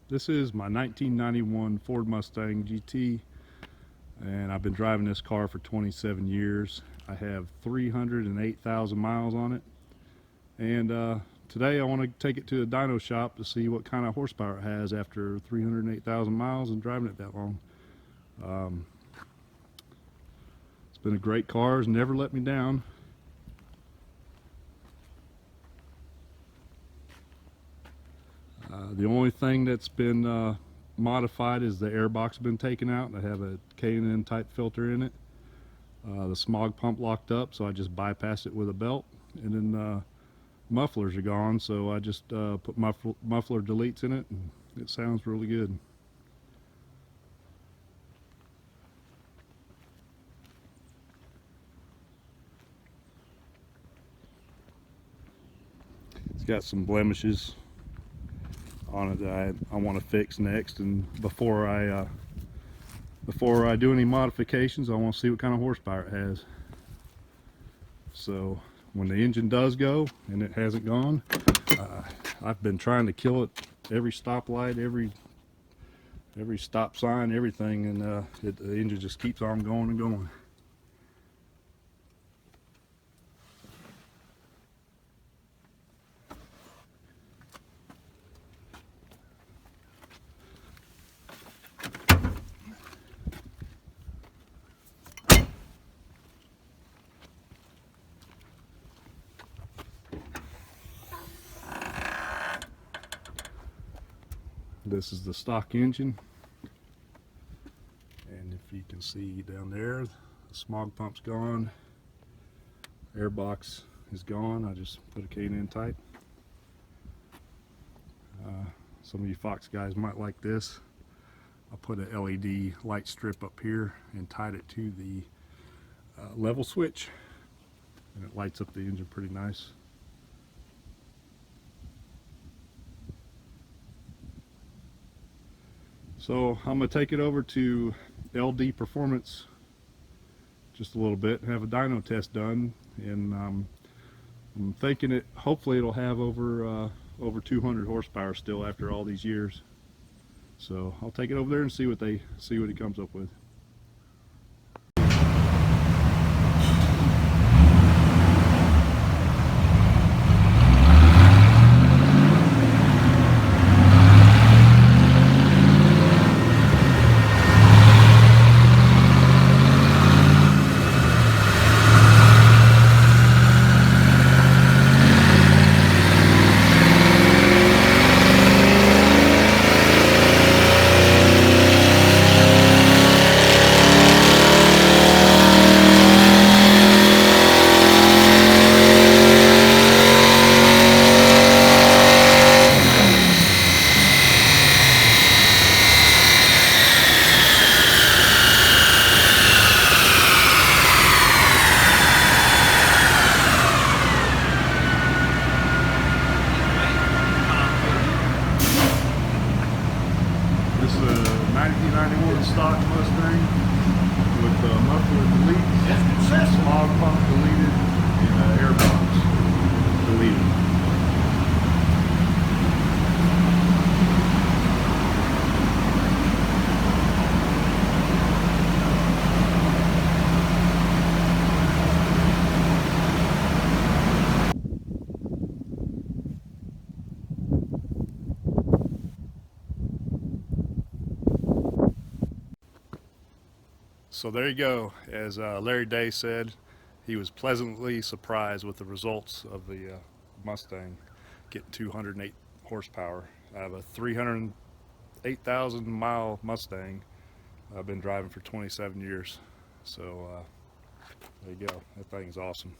This is my 1991 Ford Mustang GT, and I've been driving this car for 27 years. I have 308,000 miles on it, and today I want to take it to the dyno shop to see what kind of horsepower it has after 308,000 miles and driving it that long. It's been a great car, it's never let me down. The only thing that's been modified is the air box has been taken out. I have a K&N type filter in it. The smog pump locked up, so I just bypassed it with a belt. And then mufflers are gone, so I just put muffler deletes in it, and it sounds really good. It's got some blemishes on it that I want to fix next, and before I do any modifications, I want to see what kind of horsepower it has. So when the engine does go, and it hasn't gone, I've been trying to kill it every stoplight, every stop sign, everything, and the engine just keeps on going and going. This is the stock engine, and if you can see down there, the smog pump's gone, air box is gone. I just put a K&N type. Some of you Fox guys might like this. I put a LED light strip up here and tied it to the level switch, and it lights up the engine pretty nice. So I'm going to take it over to LD Performance just a little bit and have a dyno test done, and I'm thinking hopefully it'll have over 200 horsepower still after all these years. So I'll take it over there and see what he comes up with. This is a 1991 Stock Mustang with muffler deleted, smog pump deleted, and air box deleted. So there you go. As Larry Day said, he was pleasantly surprised with the results of the Mustang getting 208 horsepower out of a 308,000 mile Mustang I've been driving for 27 years. So there you go. That thing's awesome.